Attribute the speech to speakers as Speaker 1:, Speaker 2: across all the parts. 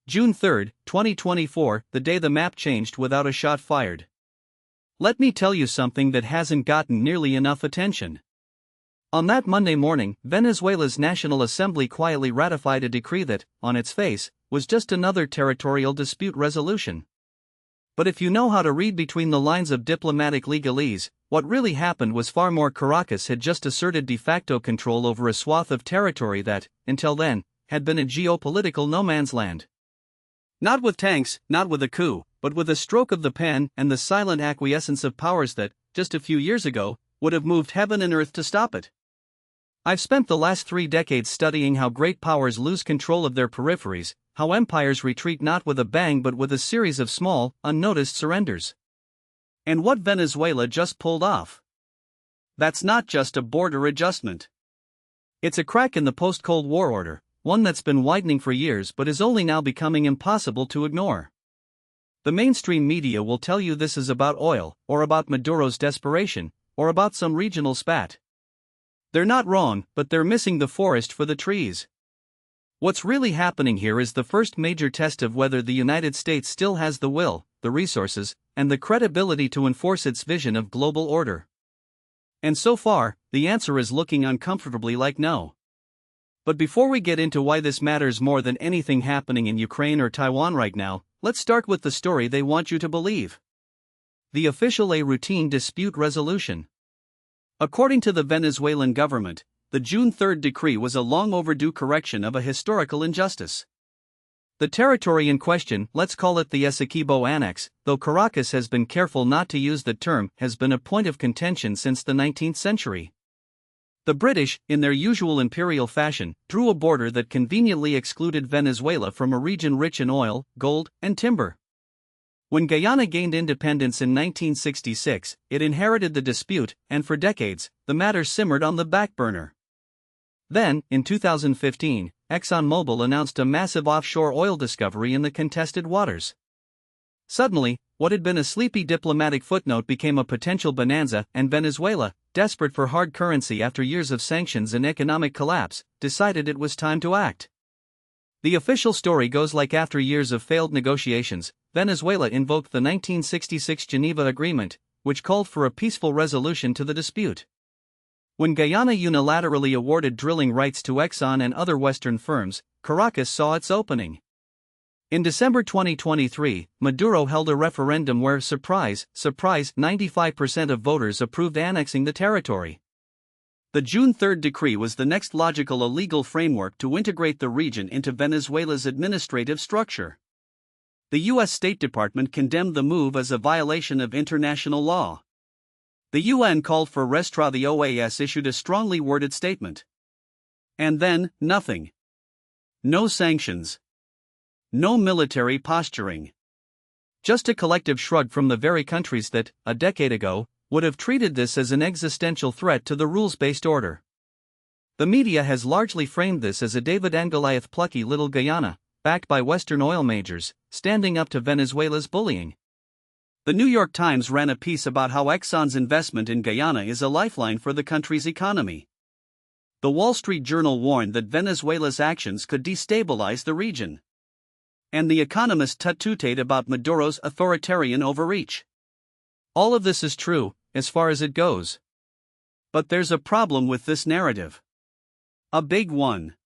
Speaker 1: June 3, 2024, the day the map changed without a shot fired. Let me tell you something that hasn't gotten nearly enough attention. On that Monday morning, Venezuela's National Assembly quietly ratified a decree that, on its face, was just another territorial dispute resolution. But if you know how to read between the lines of diplomatic legalese, what really happened was far more. Caracas had just asserted de facto control over a swath of territory that, until then, had been a geopolitical no man's land. Not with tanks, not with a coup, but with a stroke of the pen and the silent acquiescence of powers that, just a few years ago, would have moved heaven and earth to stop it. I've spent the last 3 decades studying how great powers lose control of their peripheries, how empires retreat not with a bang but with a series of small, unnoticed surrenders. And what Venezuela just pulled off. That's not just a border adjustment. It's a crack in the post-Cold War order, one that's been widening for years but is only now becoming impossible to ignore. The mainstream media will tell you this is about oil, or about Maduro's desperation, or about some regional spat. They're not wrong, but they're missing the forest for the trees. What's really happening here is the first major test of whether the United States still has the will, the resources, and the credibility to enforce its vision of global order. And so far, the answer is looking uncomfortably like no. But before we get into why this matters more than anything happening in Ukraine or Taiwan right now, let's start with the story they want you to believe. The official routine dispute resolution. According to the Venezuelan government, the June 3 decree was a long overdue correction of a historical injustice. The territory in question, let's call it the Essequibo Annex, though Caracas has been careful not to use the term, has been a point of contention since the 19th century. The British, in their usual imperial fashion, drew a border that conveniently excluded Venezuela from a region rich in oil, gold, and timber. When Guyana gained independence in 1966, it inherited the dispute, and for decades, the matter simmered on the back burner. Then, in 2015, ExxonMobil announced a massive offshore oil discovery in the contested waters. Suddenly, what had been a sleepy diplomatic footnote became a potential bonanza, and Venezuela, desperate for hard currency after years of sanctions and economic collapse, decided it was time to act. The official story goes like after years of failed negotiations, Venezuela invoked the 1966 Geneva Agreement, which called for a peaceful resolution to the dispute. When Guyana unilaterally awarded drilling rights to Exxon and other Western firms, Caracas saw its opening. In December 2023, Maduro held a referendum where, surprise, 95% of voters approved annexing the territory. The June 3 decree was the next logical legal framework to integrate the region into Venezuela's administrative structure. The U.S. State Department condemned the move as a violation of international law. The UN called for restra. The OAS issued a strongly worded statement. And then, nothing. No sanctions. No military posturing. Just a collective shrug from the very countries that, a decade ago, would have treated this as an existential threat to the rules-based order. The media has largely framed this as a David and Goliath plucky little Guyana, backed by Western oil majors, standing up to Venezuela's bullying. The New York Times ran a piece about how Exxon's investment in Guyana is a lifeline for the country's economy. The Wall Street Journal warned that Venezuela's actions could destabilize the region. And The Economist tut-tutted about Maduro's authoritarian overreach. All of this is true, as far as it goes. But there's a problem with this narrative. A big one.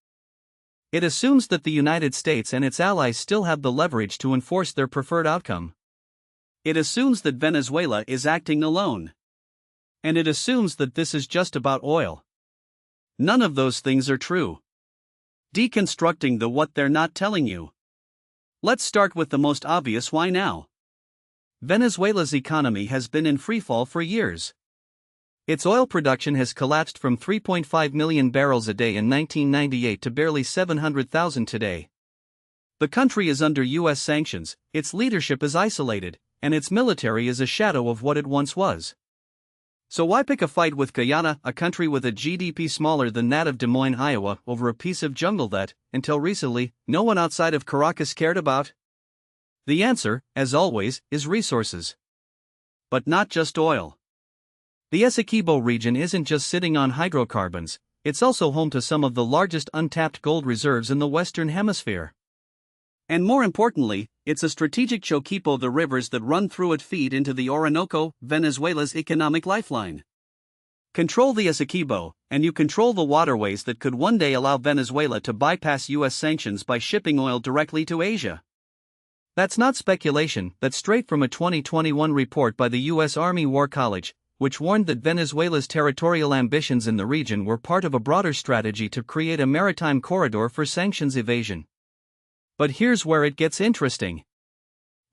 Speaker 1: It assumes that the United States and its allies still have the leverage to enforce their preferred outcome. It assumes that Venezuela is acting alone. And it assumes that this is just about oil. None of those things are true. Deconstructing the what they're not telling you. Let's start with the most obvious why now. Venezuela's economy has been in freefall for years. Its oil production has collapsed from 3.5 million barrels a day in 1998 to barely 700,000 today. The country is under U.S. sanctions, its leadership is isolated, and its military is a shadow of what it once was. So why pick a fight with Guyana, a country with a GDP smaller than that of Des Moines, Iowa, over a piece of jungle that, until recently, no one outside of Caracas cared about? The answer, as always, is resources. But not just oil. The Essequibo region isn't just sitting on hydrocarbons, it's also home to some of the largest untapped gold reserves in the Western Hemisphere. And more importantly, it's a strategic chokepo. The rivers that run through it feed into the Orinoco, Venezuela's economic lifeline. Control the Essequibo, and you control the waterways that could one day allow Venezuela to bypass US sanctions by shipping oil directly to Asia. That's not speculation, that's straight from a 2021 report by the US Army War College, which warned that Venezuela's territorial ambitions in the region were part of a broader strategy to create a maritime corridor for sanctions evasion. But here's where it gets interesting.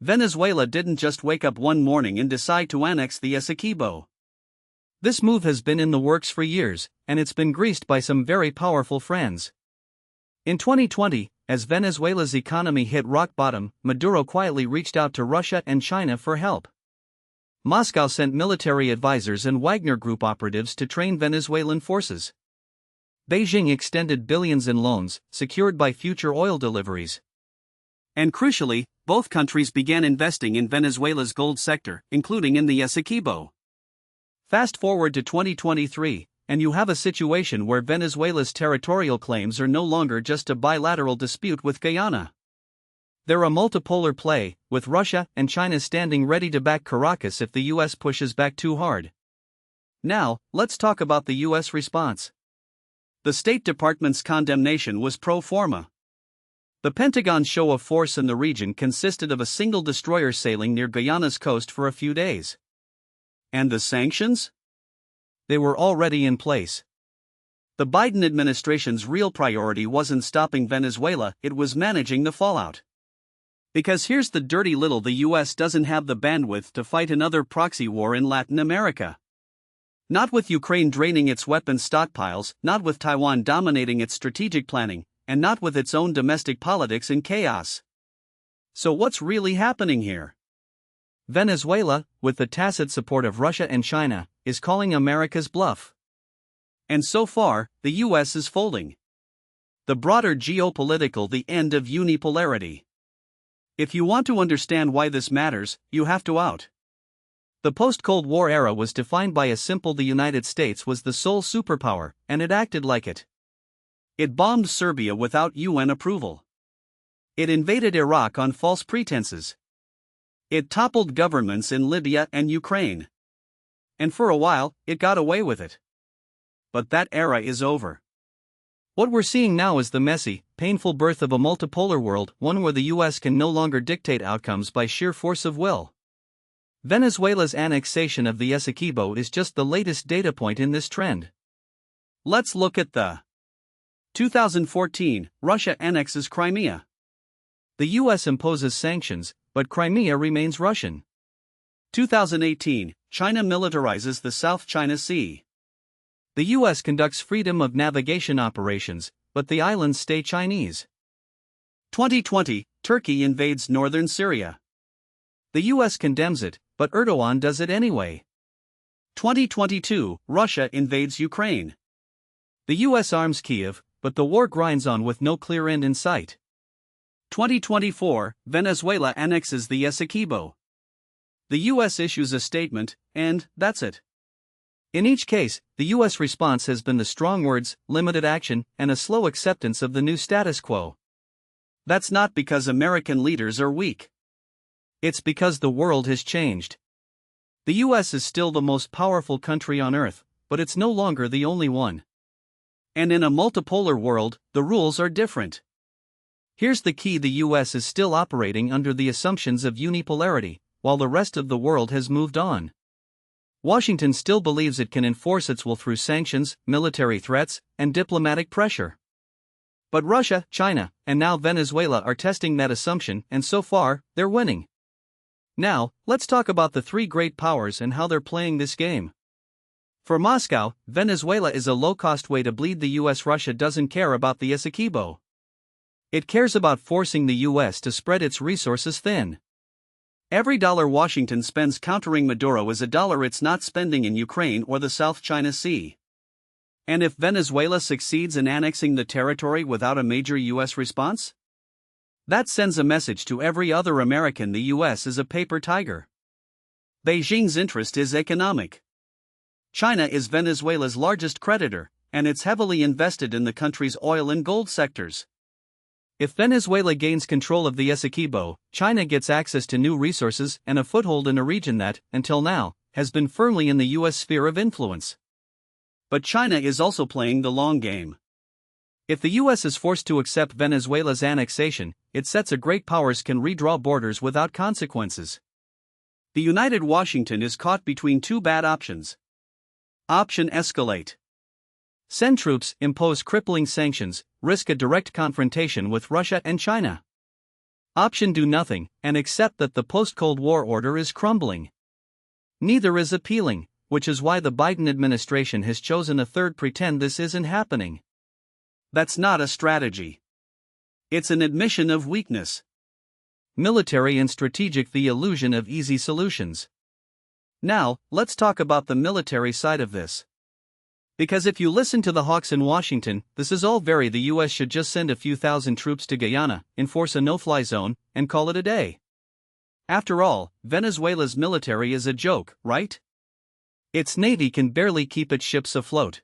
Speaker 1: Venezuela didn't just wake up one morning and decide to annex the Essequibo. This move has been in the works for years, and it's been greased by some very powerful friends. In 2020, as Venezuela's economy hit rock bottom, Maduro quietly reached out to Russia and China for help. Moscow sent military advisors and Wagner Group operatives to train Venezuelan forces. Beijing extended billions in loans, secured by future oil deliveries. And crucially, both countries began investing in Venezuela's gold sector, including in the Essequibo. Fast forward to 2023, and you have a situation where Venezuela's territorial claims are no longer just a bilateral dispute with Guyana. They're a multipolar play, with Russia and China standing ready to back Caracas if the US pushes back too hard. Now, let's talk about the US response. The State Department's condemnation was pro forma. The Pentagon's show of force in the region consisted of a single destroyer sailing near Guyana's coast for a few days. And the sanctions? They were already in place. The Biden administration's real priority wasn't stopping Venezuela, it was managing the fallout. Because here's the dirty little: the US doesn't have the bandwidth to fight another proxy war in Latin America. Not with Ukraine draining its weapons stockpiles, not with Taiwan dominating its strategic planning, and not with its own domestic politics in chaos. So what's really happening here? Venezuela, with the tacit support of Russia and China, is calling America's bluff. And so far, the US is folding. The broader geopolitical: the end of unipolarity. If you want to understand why this matters, you have to out. The post-Cold War era was defined by a simple: the United States was the sole superpower, and it acted like it. It bombed Serbia without UN approval. It invaded Iraq on false pretenses. It toppled governments in Libya and Ukraine. And for a while, it got away with it. But that era is over. What we're seeing now is the messy, painful birth of a multipolar world, one where the US can no longer dictate outcomes by sheer force of will. Venezuela's annexation of the Essequibo is just the latest data point in this trend. Let's look at the 2014, Russia annexes Crimea. The US imposes sanctions, but Crimea remains Russian. 2018, China militarizes the South China Sea. The US conducts freedom of navigation operations, but the islands stay Chinese. 2020, Turkey invades northern Syria. The US condemns it, but Erdogan does it anyway. 2022, Russia invades Ukraine. The US arms Kyiv, but the war grinds on with no clear end in sight. 2024, Venezuela annexes the Essequibo. The US issues a statement, and that's it. In each case, the US response has been the strong words, limited action, and a slow acceptance of the new status quo. That's not because American leaders are weak. It's because the world has changed. The US is still the most powerful country on earth, but it's no longer the only one. And in a multipolar world, the rules are different. Here's the key: the US is still operating under the assumptions of unipolarity, while the rest of the world has moved on. Washington still believes it can enforce its will through sanctions, military threats, and diplomatic pressure. But Russia, China, and now Venezuela are testing that assumption, and so far, they're winning. Now, let's talk about the three great powers and how they're playing this game. For Moscow, Venezuela is a low-cost way to bleed the US. Russia doesn't care about the Essequibo. It cares about forcing the US to spread its resources thin. Every dollar Washington spends countering Maduro is a dollar it's not spending in Ukraine or the South China Sea. And if Venezuela succeeds in annexing the territory without a major US response, that sends a message to every other American: the US is a paper tiger. Beijing's interest is economic. China is Venezuela's largest creditor, and it's heavily invested in the country's oil and gold sectors. If Venezuela gains control of the Essequibo, China gets access to new resources and a foothold in a region that, until now, has been firmly in the US sphere of influence. But China is also playing the long game. If the US is forced to accept Venezuela's annexation, it sets a great powers can redraw borders without consequences. The United Washington is caught between two bad options. Option escalate. Send troops, impose crippling sanctions, risk a direct confrontation with Russia and China. Option do nothing, and accept that the post-Cold War order is crumbling. Neither is appealing, which is why the Biden administration has chosen a third pretend this isn't happening. That's not a strategy. It's an admission of weakness. Military and strategic, the illusion of easy solutions. Now, let's talk about the military side of this. Because if you listen to the hawks in Washington, this is all the US should just send a few thousand troops to Guyana, enforce a no-fly zone, and call it a day. After all, Venezuela's military is a joke, right? Its navy can barely keep its ships afloat.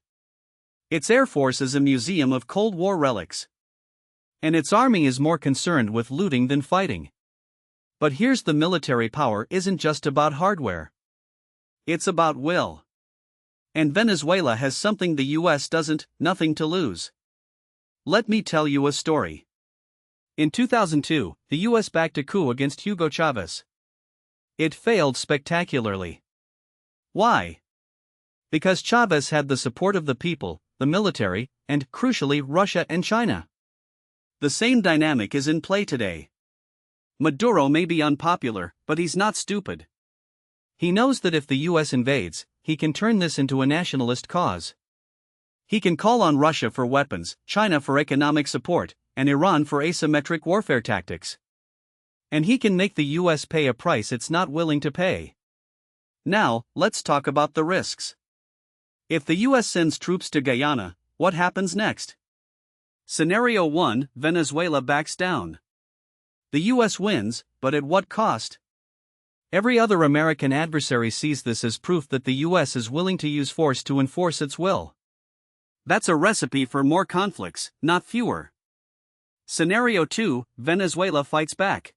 Speaker 1: Its air force is a museum of Cold War relics. And its army is more concerned with looting than fighting. But here's the military power isn't just about hardware. It's about will. And Venezuela has something the US doesn't, nothing to lose. Let me tell you a story. In 2002, the US backed a coup against Hugo Chavez. It failed spectacularly. Why? Because Chavez had the support of the people, the military, and, crucially, Russia and China. The same dynamic is in play today. Maduro may be unpopular, but he's not stupid. He knows that if the US invades, he can turn this into a nationalist cause. He can call on Russia for weapons, China for economic support, and Iran for asymmetric warfare tactics. And he can make the US pay a price it's not willing to pay. Now, let's talk about the risks. If the US sends troops to Guyana, what happens next? Scenario 1, Venezuela backs down. The US wins, but at what cost? Every other American adversary sees this as proof that the US is willing to use force to enforce its will. That's a recipe for more conflicts, not fewer. Scenario 2, Venezuela fights back.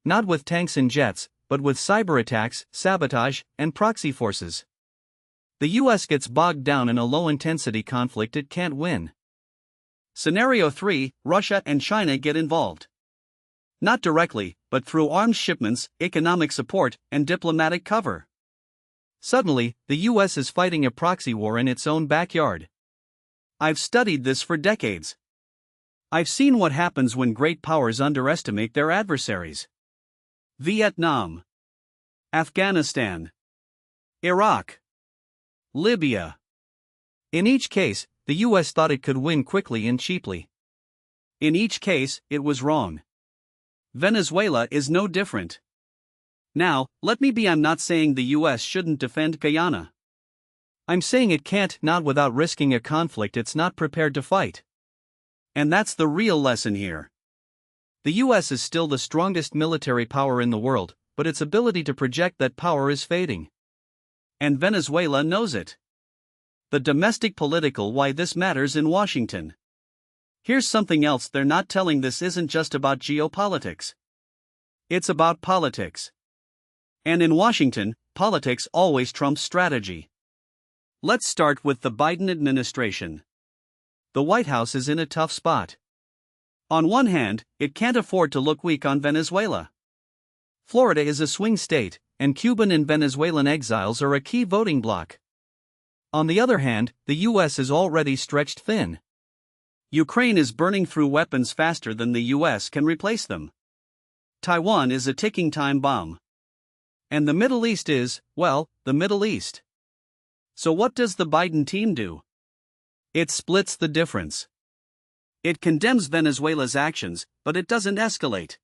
Speaker 1: Not with tanks and jets, but with cyber attacks, sabotage, and proxy forces. The US gets bogged down in a low-intensity conflict it can't win. Scenario 3, Russia and China get involved. Not directly, but through arms shipments, economic support, and diplomatic cover. Suddenly, the US is fighting a proxy war in its own backyard. I've studied this for decades. I've seen what happens when great powers underestimate their adversaries. Vietnam, Afghanistan, Iraq, Libya. In each case, the US thought it could win quickly and cheaply. In each case, it was wrong. Venezuela is no different. Now, I'm not saying the US shouldn't defend Guyana. I'm saying it can't, not without risking a conflict it's not prepared to fight. And that's the real lesson here. The US is still the strongest military power in the world, but its ability to project that power is fading. And Venezuela knows it. The domestic political why this matters in Washington. Here's something else they're not telling: this isn't just about geopolitics. It's about politics. And in Washington, politics always trumps strategy. Let's start with the Biden administration. The White House is in a tough spot. On one hand, it can't afford to look weak on Venezuela. Florida is a swing state, and Cuban and Venezuelan exiles are a key voting bloc. On the other hand, the US is already stretched thin. Ukraine is burning through weapons faster than the US can replace them. Taiwan is a ticking time bomb. And the Middle East is, well, the Middle East. So what does the Biden team do? It splits the difference. It condemns Venezuela's actions, but it doesn't escalate.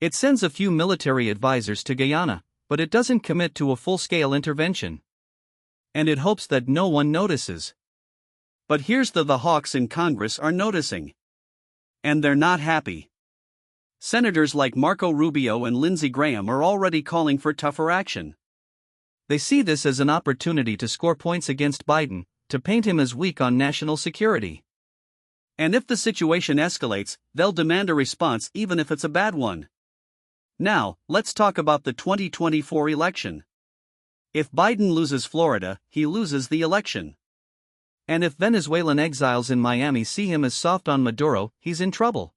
Speaker 1: It sends a few military advisors to Guyana, but it doesn't commit to a full-scale intervention. And it hopes that no one notices. But here's the hawks in Congress are noticing. And they're not happy. Senators like Marco Rubio and Lindsey Graham are already calling for tougher action. They see this as an opportunity to score points against Biden, to paint him as weak on national security. And if the situation escalates, they'll demand a response even if it's a bad one. Now, let's talk about the 2024 election. If Biden loses Florida, he loses the election. And if Venezuelan exiles in Miami see him as soft on Maduro, he's in trouble.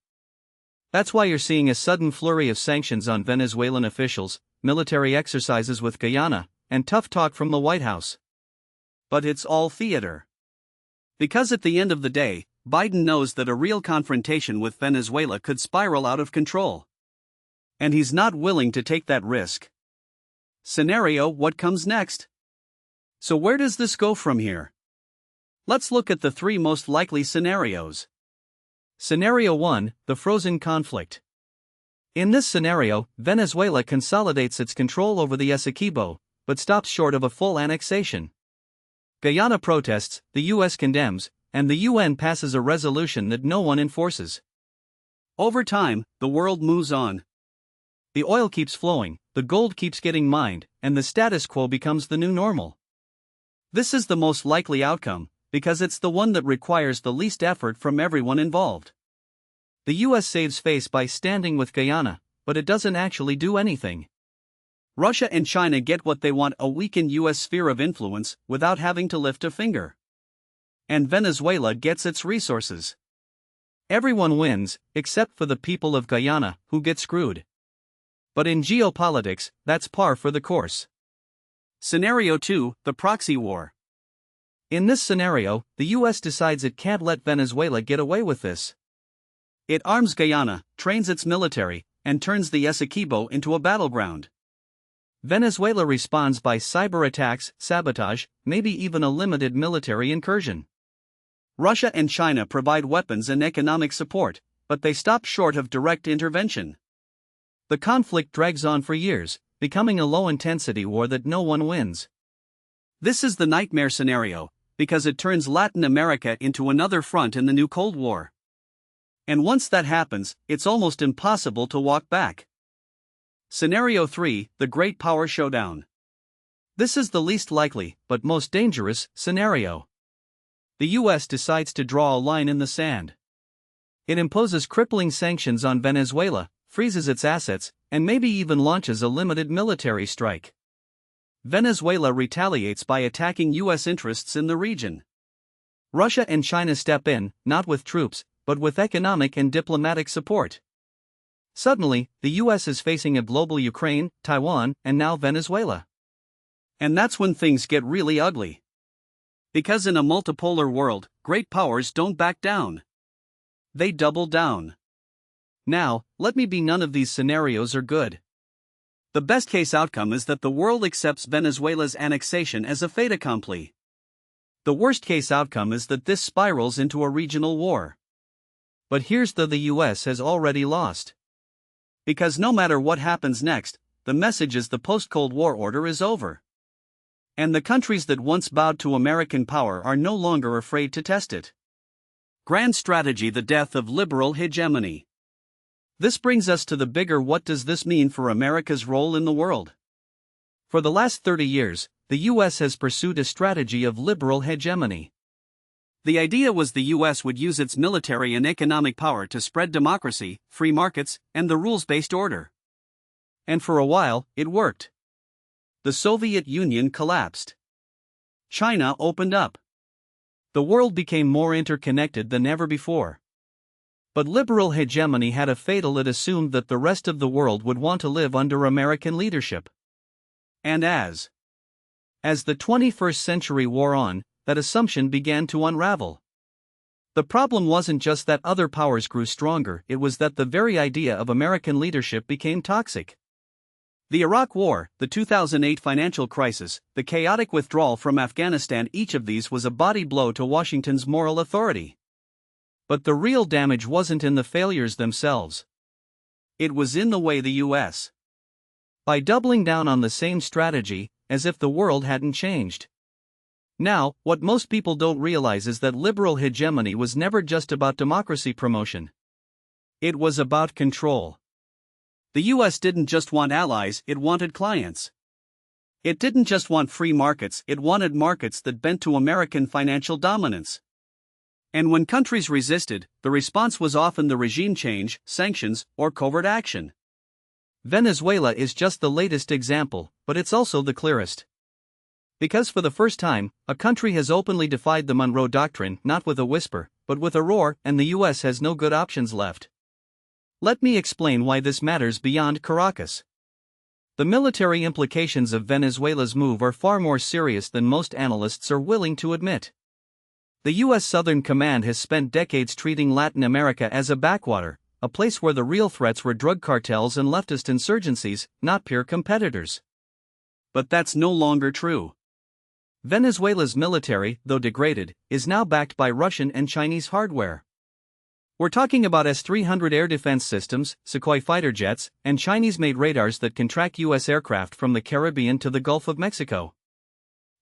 Speaker 1: That's why you're seeing a sudden flurry of sanctions on Venezuelan officials, military exercises with Guyana, and tough talk from the White House. But it's all theater. Because at the end of the day, Biden knows that a real confrontation with Venezuela could spiral out of control. And he's not willing to take that risk. Scenario: what comes next? So where does this go from here? Let's look at the three most likely scenarios. Scenario 1: the frozen conflict. In this scenario, Venezuela consolidates its control over the Essequibo, but stops short of a full annexation. Guyana protests, the US condemns, and the UN passes a resolution that no one enforces. Over time, the world moves on. The oil keeps flowing, the gold keeps getting mined, and the status quo becomes the new normal. This is the most likely outcome, because it's the one that requires the least effort from everyone involved. The US saves face by standing with Guyana, but it doesn't actually do anything. Russia and China get what they want: a weakened US sphere of influence, without having to lift a finger. And Venezuela gets its resources. Everyone wins, except for the people of Guyana, who get screwed. But in geopolitics, that's par for the course. Scenario 2: the proxy war. In this scenario, the US decides it can't let Venezuela get away with this. It arms Guyana, trains its military, and turns the Essequibo into a battleground. Venezuela responds by cyber attacks, sabotage, maybe even a limited military incursion. Russia and China provide weapons and economic support, but they stop short of direct intervention. The conflict drags on for years, becoming a low-intensity war that no one wins. This is the nightmare scenario, because it turns Latin America into another front in the new Cold War. And once that happens, it's almost impossible to walk back. Scenario 3: the Great Power Showdown. This is the least likely, but most dangerous, scenario. The US decides to draw a line in the sand. It imposes crippling sanctions on Venezuela, freezes its assets, and maybe even launches a limited military strike. Venezuela retaliates by attacking US interests in the region. Russia and China step in, not with troops, but with economic and diplomatic support. Suddenly, the US is facing a global Ukraine, Taiwan, and now Venezuela. And that's when things get really ugly. Because in a multipolar world, great powers don't back down. They double down. Now, let me be: none of these scenarios are good. The best case outcome is that the world accepts Venezuela's annexation as a fait accompli. The worst case outcome is that this spirals into a regional war. But here's the US has already lost. Because no matter what happens next, the message is the post-Cold War order is over. And the countries that once bowed to American power are no longer afraid to test it. Grand strategy: the death of liberal hegemony. This brings us to the bigger what does this mean for America's role in the world? For the last 30 years, the US has pursued a strategy of liberal hegemony. The idea was the US would use its military and economic power to spread democracy, free markets, and the rules-based order. And for a while, it worked. The Soviet Union collapsed. China opened up. The world became more interconnected than ever before. But liberal hegemony had a fatal: it assumed that the rest of the world would want to live under American leadership. And as the 21st century wore on, that assumption began to unravel. The problem wasn't just that other powers grew stronger, it was that the very idea of American leadership became toxic. The Iraq War, the 2008 financial crisis, the chaotic withdrawal from Afghanistan, each of these was a body blow to Washington's moral authority. But the real damage wasn't in the failures themselves. It was in the way the US, by doubling down on the same strategy, as if the world hadn't changed. Now, what most people don't realize is that liberal hegemony was never just about democracy promotion. It was about control. The US didn't just want allies, it wanted clients. It didn't just want free markets, it wanted markets that bent to American financial dominance. And when countries resisted, the response was often the regime change, sanctions, or covert action. Venezuela is just the latest example, but it's also the clearest. Because for the first time, a country has openly defied the Monroe Doctrine, not with a whisper, but with a roar, and the US has no good options left. Let me explain why this matters beyond Caracas. The military implications of Venezuela's move are far more serious than most analysts are willing to admit. The U.S. Southern Command has spent decades treating Latin America as a backwater, a place where the real threats were drug cartels and leftist insurgencies, not peer competitors. But that's no longer true. Venezuela's military, though degraded, is now backed by Russian and Chinese hardware. We're talking about S-300 air defense systems, Sukhoi fighter jets, and Chinese-made radars that can track U.S. aircraft from the Caribbean to the Gulf of Mexico.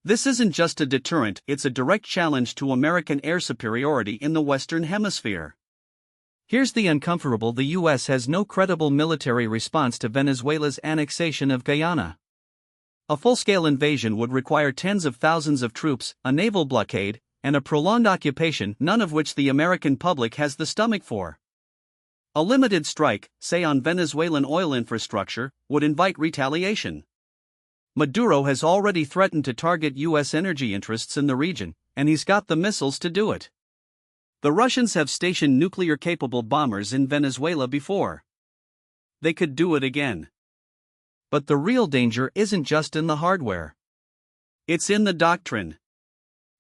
Speaker 1: This isn't just a deterrent, it's a direct challenge to American air superiority in the Western Hemisphere. Here's the uncomfortable: the U.S. has no credible military response to Venezuela's annexation of Guyana. A full-scale invasion would require tens of thousands of troops, a naval blockade, and a prolonged occupation, none of which the American public has the stomach for. A limited strike, say on Venezuelan oil infrastructure, would invite retaliation. Maduro has already threatened to target U.S. energy interests in the region, and he's got the missiles to do it. The Russians have stationed nuclear-capable bombers in Venezuela before. They could do it again. But the real danger isn't just in the hardware. It's in the doctrine.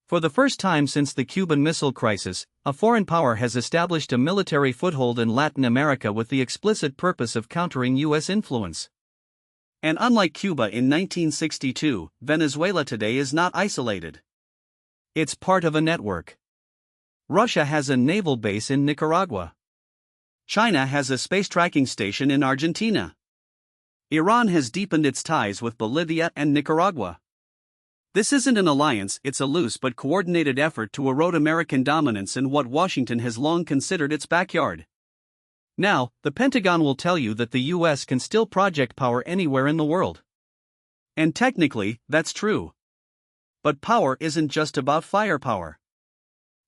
Speaker 1: For the first time since the Cuban Missile Crisis, a foreign power has established a military foothold in Latin America with the explicit purpose of countering U.S. influence. And unlike Cuba in 1962, Venezuela today is not isolated. It's part of a network. Russia has a naval base in Nicaragua. China has a space tracking station in Argentina. Iran has deepened its ties with Bolivia and Nicaragua. This isn't an alliance, it's a loose but coordinated effort to erode American dominance in what Washington has long considered its backyard. Now, the Pentagon will tell you that the U.S. can still project power anywhere in the world. And technically, that's true. But power isn't just about firepower.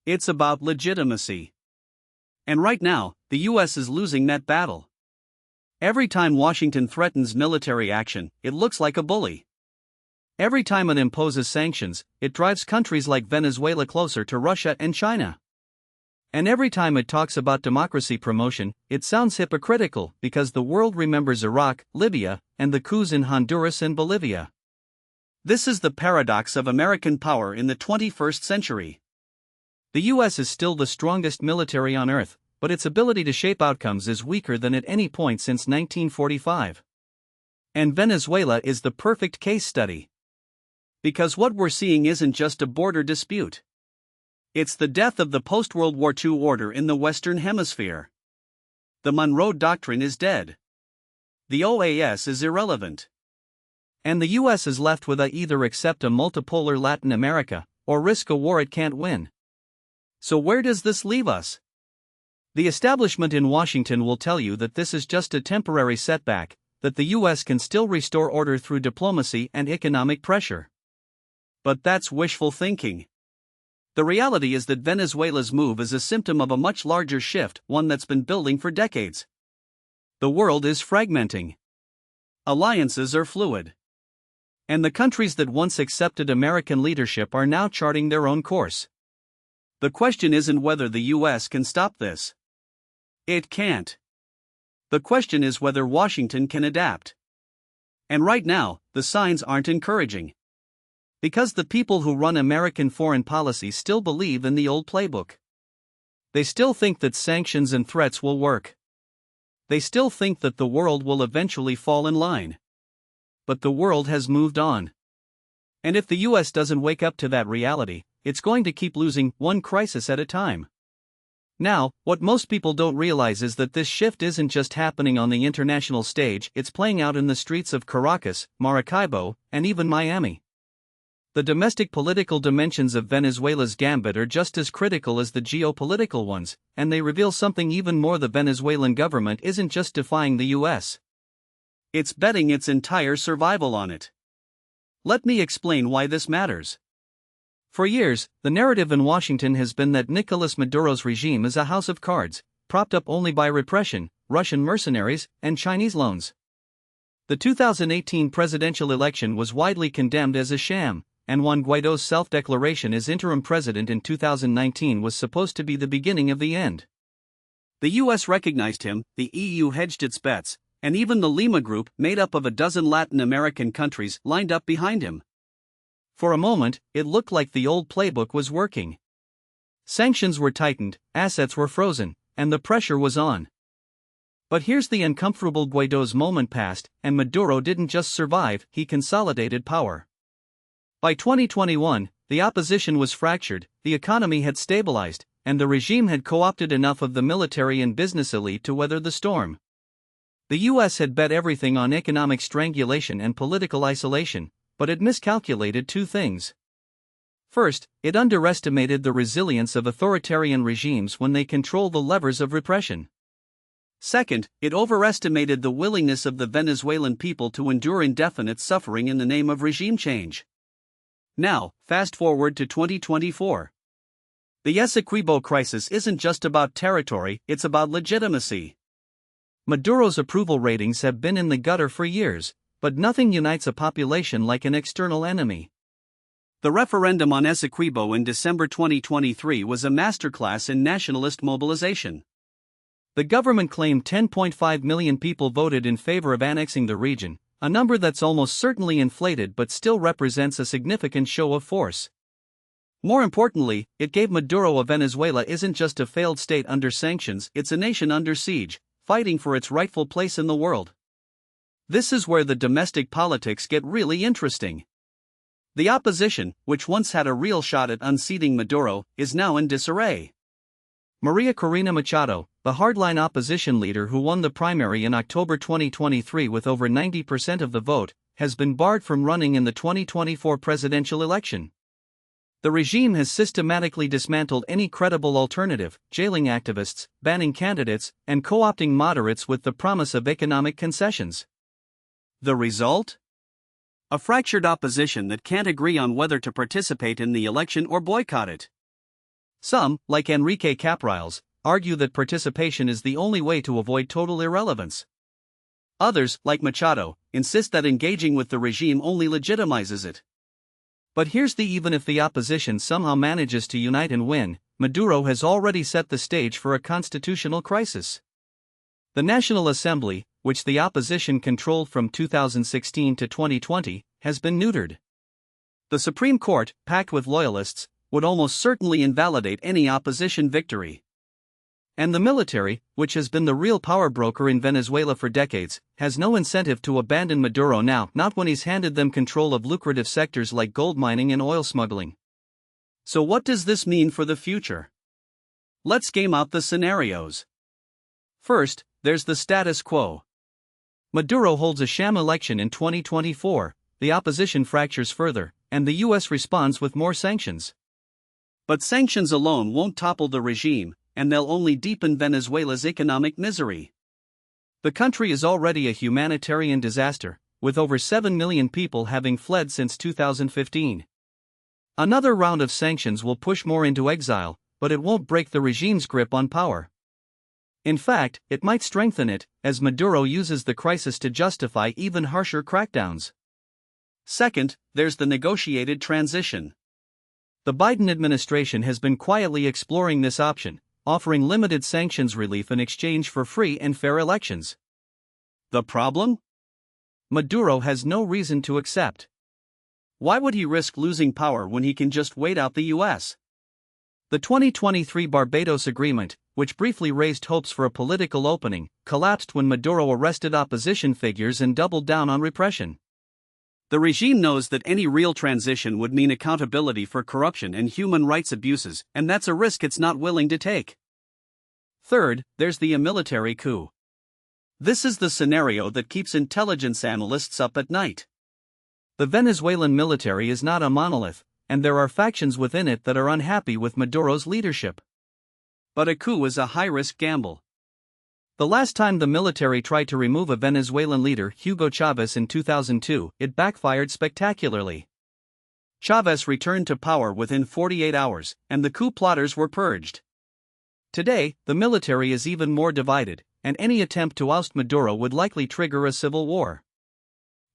Speaker 1: It's about legitimacy. And right now, the U.S. is losing that battle. Every time Washington threatens military action, it looks like a bully. Every time it imposes sanctions, it drives countries like Venezuela closer to Russia and China. And every time it talks about democracy promotion, it sounds hypocritical because the world remembers Iraq, Libya, and the coups in Honduras and Bolivia. This is the paradox of American power in the 21st century. The U.S. is still the strongest military on earth, but its ability to shape outcomes is weaker than at any point since 1945. And Venezuela is the perfect case study. Because what we're seeing isn't just a border dispute. It's the death of the post-World War II order in the Western Hemisphere. The Monroe Doctrine is dead. The OAS is irrelevant. And the U.S. is left with either accept a multipolar Latin America, or risk a war it can't win. So where does this leave us? The establishment in Washington will tell you that this is just a temporary setback, that the U.S. can still restore order through diplomacy and economic pressure. But that's wishful thinking. The reality is that Venezuela's move is a symptom of a much larger shift, one that's been building for decades. The world is fragmenting. Alliances are fluid. And the countries that once accepted American leadership are now charting their own course. The question isn't whether the U.S. can stop this. It can't. The question is whether Washington can adapt. And right now, the signs aren't encouraging. Because the people who run American foreign policy still believe in the old playbook. They still think that sanctions and threats will work. They still think that the world will eventually fall in line. But the world has moved on. And if the U.S. doesn't wake up to that reality, it's going to keep losing one crisis at a time. Now, what most people don't realize is that this shift isn't just happening on the international stage, it's playing out in the streets of Caracas, Maracaibo, and even Miami. The domestic political dimensions of Venezuela's gambit are just as critical as the geopolitical ones, and they reveal something even more: the Venezuelan government isn't just defying the U.S. It's betting its entire survival on it. Let me explain why this matters. For years, the narrative in Washington has been that Nicolas Maduro's regime is a house of cards, propped up only by repression, Russian mercenaries, and Chinese loans. The 2018 presidential election was widely condemned as a sham, and Juan Guaido's self-declaration as interim president in 2019 was supposed to be the beginning of the end. The US recognized him, the EU hedged its bets, and even the Lima Group, made up of a dozen Latin American countries, lined up behind him. For a moment, it looked like the old playbook was working. Sanctions were tightened, assets were frozen, and the pressure was on. But here's the uncomfortable: Guaido's moment passed, and Maduro didn't just survive, he consolidated power. By 2021, the opposition was fractured, the economy had stabilized, and the regime had co-opted enough of the military and business elite to weather the storm. The US had bet everything on economic strangulation and political isolation, but it miscalculated two things. First, it underestimated the resilience of authoritarian regimes when they control the levers of repression. Second, it overestimated the willingness of the Venezuelan people to endure indefinite suffering in the name of regime change. Now, fast forward to 2024. The Essequibo crisis isn't just about territory, it's about legitimacy. Maduro's approval ratings have been in the gutter for years, but nothing unites a population like an external enemy. The referendum on Essequibo in December 2023 was a masterclass in nationalist mobilization. The government claimed 10.5 million people voted in favor of annexing the region, a number that's almost certainly inflated but still represents a significant show of force. More importantly, it gave Maduro a Venezuela isn't just a failed state under sanctions, it's a nation under siege, fighting for its rightful place in the world. This is where the domestic politics get really interesting. The opposition, which once had a real shot at unseating Maduro, is now in disarray. Maria Corina Machado, the hardline opposition leader who won the primary in October 2023 with over 90% of the vote, has been barred from running in the 2024 presidential election. The regime has systematically dismantled any credible alternative, jailing activists, banning candidates, and co-opting moderates with the promise of economic concessions. The result? A fractured opposition that can't agree on whether to participate in the election or boycott it. Some, like Enrique Capriles, argue that participation is the only way to avoid total irrelevance. Others, like Machado, insist that engaging with the regime only legitimizes it. But here's the: even if the opposition somehow manages to unite and win, Maduro has already set the stage for a constitutional crisis. The National Assembly, which the opposition controlled from 2016 to 2020, has been neutered. The Supreme Court, packed with loyalists, would almost certainly invalidate any opposition victory. And the military, which has been the real power broker in Venezuela for decades, has no incentive to abandon Maduro now, not when he's handed them control of lucrative sectors like gold mining and oil smuggling. So what does this mean for the future? Let's game out the scenarios. First, there's the status quo. Maduro holds a sham election in 2024, the opposition fractures further, and the US responds with more sanctions. But sanctions alone won't topple the regime, and they'll only deepen Venezuela's economic misery. The country is already a humanitarian disaster, with over 7 million people having fled since 2015. Another round of sanctions will push more into exile, but it won't break the regime's grip on power. In fact, it might strengthen it, as Maduro uses the crisis to justify even harsher crackdowns. Second, there's the negotiated transition. The Biden administration has been quietly exploring this option, offering limited sanctions relief in exchange for free and fair elections. The problem? Maduro has no reason to accept. Why would he risk losing power when he can just wait out the US? The 2023 Barbados Agreement, which briefly raised hopes for a political opening, collapsed when Maduro arrested opposition figures and doubled down on repression. The regime knows that any real transition would mean accountability for corruption and human rights abuses, and that's a risk it's not willing to take. Third, there's the military coup. This is the scenario that keeps intelligence analysts up at night. The Venezuelan military is not a monolith, and there are factions within it that are unhappy with Maduro's leadership. But a coup is a high-risk gamble. The last time the military tried to remove a Venezuelan leader, Hugo Chavez, in 2002, it backfired spectacularly. Chavez returned to power within 48 hours, and the coup plotters were purged. Today, the military is even more divided, and any attempt to oust Maduro would likely trigger a civil war.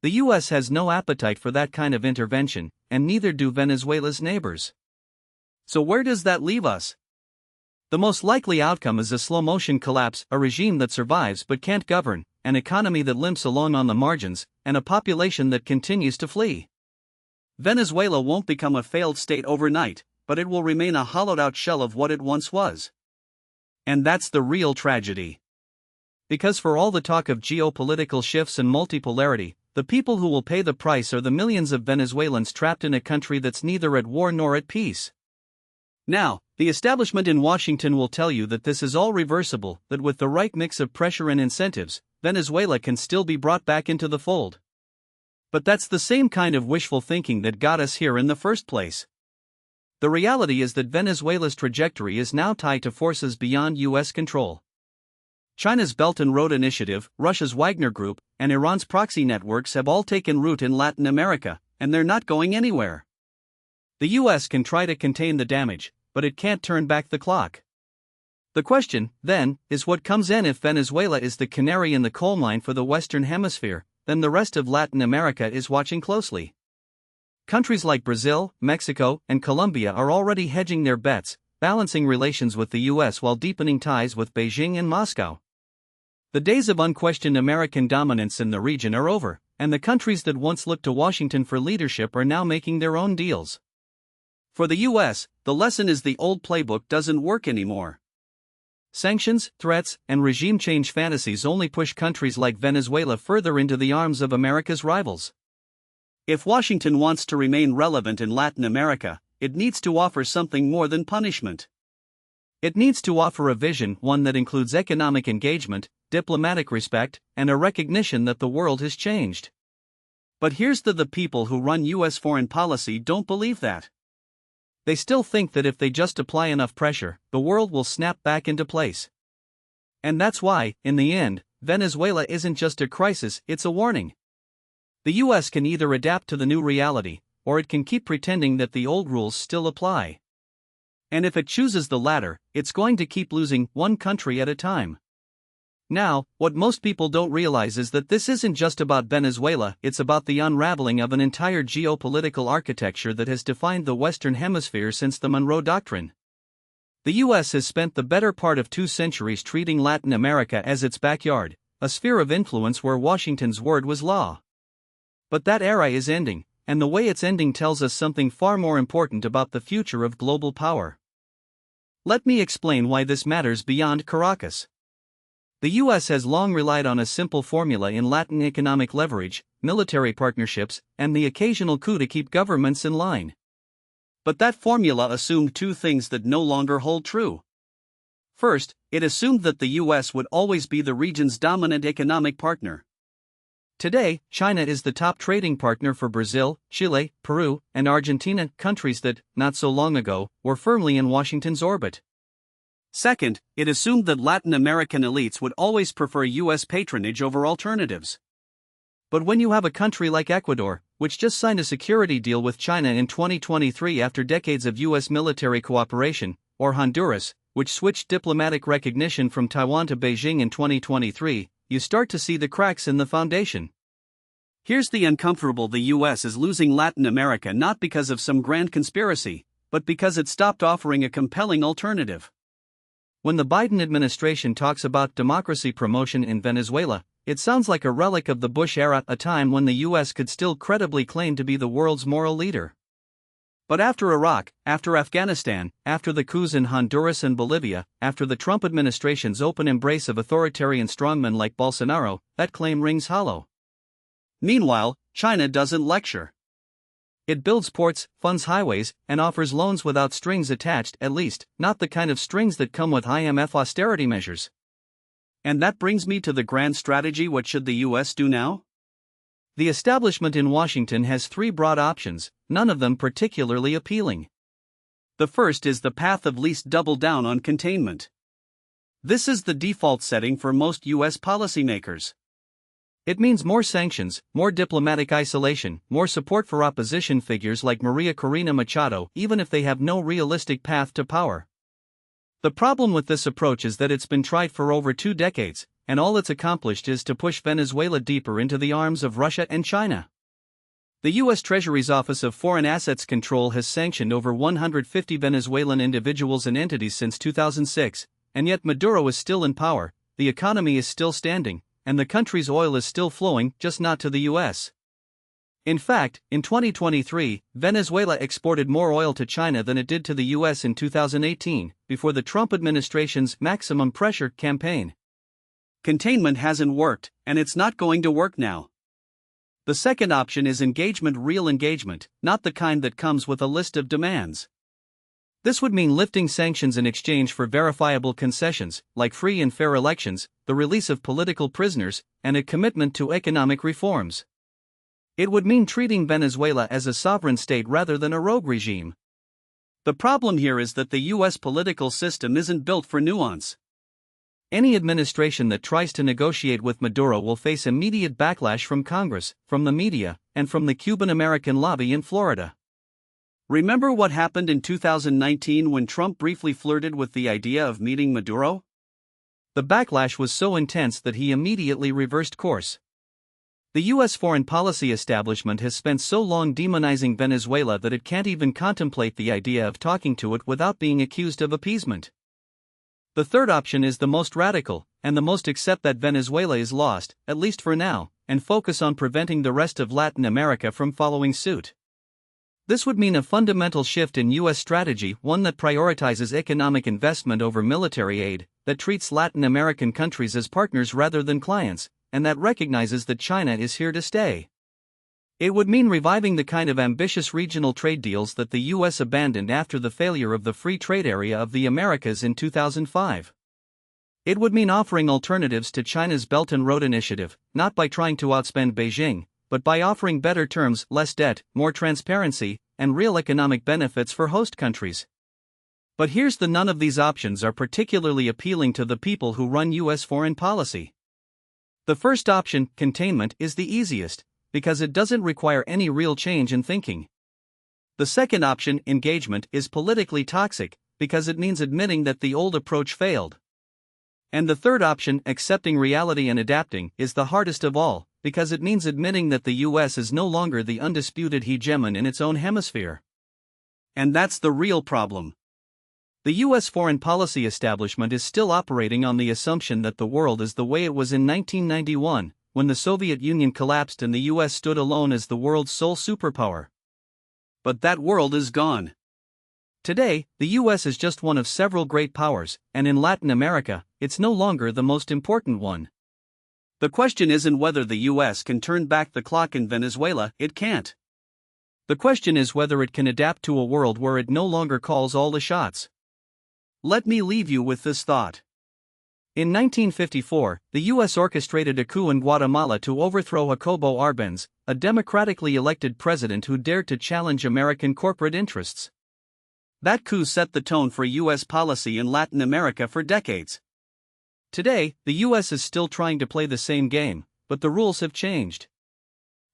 Speaker 1: The US has no appetite for that kind of intervention, and neither do Venezuela's neighbors. So where does that leave us? The most likely outcome is a slow-motion collapse, a regime that survives but can't govern, an economy that limps along on the margins, and a population that continues to flee. Venezuela won't become a failed state overnight, but it will remain a hollowed-out shell of what it once was. And that's the real tragedy. Because for all the talk of geopolitical shifts and multipolarity, the people who will pay the price are the millions of Venezuelans trapped in a country that's neither at war nor at peace. Now, the establishment in Washington will tell you that this is all reversible, that with the right mix of pressure and incentives, Venezuela can still be brought back into the fold. But that's the same kind of wishful thinking that got us here in the first place. The reality is that Venezuela's trajectory is now tied to forces beyond US control. China's Belt and Road Initiative, Russia's Wagner Group, and Iran's proxy networks have all taken root in Latin America, and they're not going anywhere. The US can try to contain the damage, but it can't turn back the clock. The question, then, is what comes in if Venezuela is the canary in the coal mine for the Western Hemisphere, then the rest of Latin America is watching closely. Countries like Brazil, Mexico, and Colombia are already hedging their bets, balancing relations with the US while deepening ties with Beijing and Moscow. The days of unquestioned American dominance in the region are over, and the countries that once looked to Washington for leadership are now making their own deals. For the US, the lesson is the old playbook doesn't work anymore. Sanctions, threats, and regime change fantasies only push countries like Venezuela further into the arms of America's rivals. If Washington wants to remain relevant in Latin America, it needs to offer something more than punishment. It needs to offer a vision, one that includes economic engagement, diplomatic respect, and a recognition that the world has changed. But here's the people who run US foreign policy don't believe that. They still think that if they just apply enough pressure, the world will snap back into place. And that's why, in the end, Venezuela isn't just a crisis, it's a warning. The US can either adapt to the new reality, or it can keep pretending that the old rules still apply. And if it chooses the latter, it's going to keep losing one country at a time. Now, what most people don't realize is that this isn't just about Venezuela, it's about the unraveling of an entire geopolitical architecture that has defined the Western Hemisphere since the Monroe Doctrine. The US has spent the better part of 2 centuries treating Latin America as its backyard, a sphere of influence where Washington's word was law. But that era is ending, and the way it's ending tells us something far more important about the future of global power. Let me explain why this matters beyond Caracas. The US has long relied on a simple formula in Latin: economic leverage, military partnerships, and the occasional coup to keep governments in line. But that formula assumed 2 things that no longer hold true. First, it assumed that the US would always be the region's dominant economic partner. Today, China is the top trading partner for Brazil, Chile, Peru, and Argentina, countries that, not so long ago, were firmly in Washington's orbit. Second, it assumed that Latin American elites would always prefer US patronage over alternatives. But when you have a country like Ecuador, which just signed a security deal with China in 2023 after decades of US military cooperation, or Honduras, which switched diplomatic recognition from Taiwan to Beijing in 2023, you start to see the cracks in the foundation. Here's the uncomfortable: the US is losing Latin America not because of some grand conspiracy, but because it stopped offering a compelling alternative. When the Biden administration talks about democracy promotion in Venezuela, it sounds like a relic of the Bush era, a time when the US could still credibly claim to be the world's moral leader. But after Iraq, after Afghanistan, after the coups in Honduras and Bolivia, after the Trump administration's open embrace of authoritarian strongmen like Bolsonaro, that claim rings hollow. Meanwhile, China doesn't lecture. It builds ports, funds highways, and offers loans without strings attached, at least, not the kind of strings that come with IMF austerity measures. And that brings me to the grand strategy: what should the US do now? The establishment in Washington has 3 broad options, none of them particularly appealing. The first is the path of least double down on containment. This is the default setting for most US policymakers. It means more sanctions, more diplomatic isolation, more support for opposition figures like Maria Corina Machado, even if they have no realistic path to power. The problem with this approach is that it's been tried for over 2 decades, and all it's accomplished is to push Venezuela deeper into the arms of Russia and China. The U.S. Treasury's Office of Foreign Assets Control has sanctioned over 150 Venezuelan individuals and entities since 2006, and yet Maduro is still in power, the economy is still standing, and the country's oil is still flowing, just not to the U.S. In fact, in 2023, Venezuela exported more oil to China than it did to the U.S. in 2018, before the Trump administration's maximum pressure campaign. Containment hasn't worked, and it's not going to work now. The second option is engagement, real engagement, not the kind that comes with a list of demands. This would mean lifting sanctions in exchange for verifiable concessions, like free and fair elections, the release of political prisoners, and a commitment to economic reforms. It would mean treating Venezuela as a sovereign state rather than a rogue regime. The problem here is that the U.S. political system isn't built for nuance. Any administration that tries to negotiate with Maduro will face immediate backlash from Congress, from the media, and from the Cuban-American lobby in Florida. Remember what happened in 2019 when Trump briefly flirted with the idea of meeting Maduro? The backlash was so intense that he immediately reversed course. The U.S. foreign policy establishment has spent so long demonizing Venezuela that it can't even contemplate the idea of talking to it without being accused of appeasement. The third option is the most radical, and the most: accept that Venezuela is lost, at least for now, and focus on preventing the rest of Latin America from following suit. This would mean a fundamental shift in U.S. strategy, one that prioritizes economic investment over military aid, that treats Latin American countries as partners rather than clients, and that recognizes that China is here to stay. It would mean reviving the kind of ambitious regional trade deals that the U.S. abandoned after the failure of the Free Trade Area of the Americas in 2005. It would mean offering alternatives to China's Belt and Road Initiative, not by trying to outspend Beijing, but by offering better terms, less debt, more transparency, and real economic benefits for host countries. But here's the: none of these options are particularly appealing to the people who run U.S. foreign policy. The first option, containment, is the easiest, because it doesn't require any real change in thinking. The second option, engagement, is politically toxic, because it means admitting that the old approach failed. And the third option, accepting reality and adapting, is the hardest of all, because it means admitting that the U.S. is no longer the undisputed hegemon in its own hemisphere. And that's the real problem. The U.S. foreign policy establishment is still operating on the assumption that the world is the way it was in 1991, when the Soviet Union collapsed and the U.S. stood alone as the world's sole superpower. But that world is gone. Today, the U.S. is just one of several great powers, and in Latin America, it's no longer the most important one. The question isn't whether the U.S. can turn back the clock in Venezuela; it can't. The question is whether it can adapt to a world where it no longer calls all the shots. Let me leave you with this thought. In 1954, the U.S. orchestrated a coup in Guatemala to overthrow Jacobo Arbenz, a democratically elected president who dared to challenge American corporate interests. That coup set the tone for U.S. policy in Latin America for decades. Today, the U.S. is still trying to play the same game, but the rules have changed.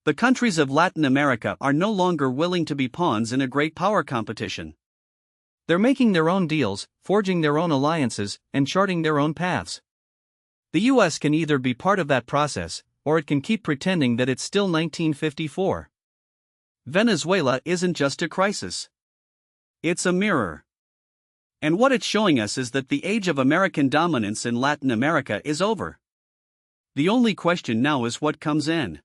Speaker 1: The countries of Latin America are no longer willing to be pawns in a great power competition. They're making their own deals, forging their own alliances, and charting their own paths. The U.S. can either be part of that process, or it can keep pretending that it's still 1954. Venezuela isn't just a crisis. It's a mirror. And what it's showing us is that the age of American dominance in Latin America is over. The only question now is what comes in.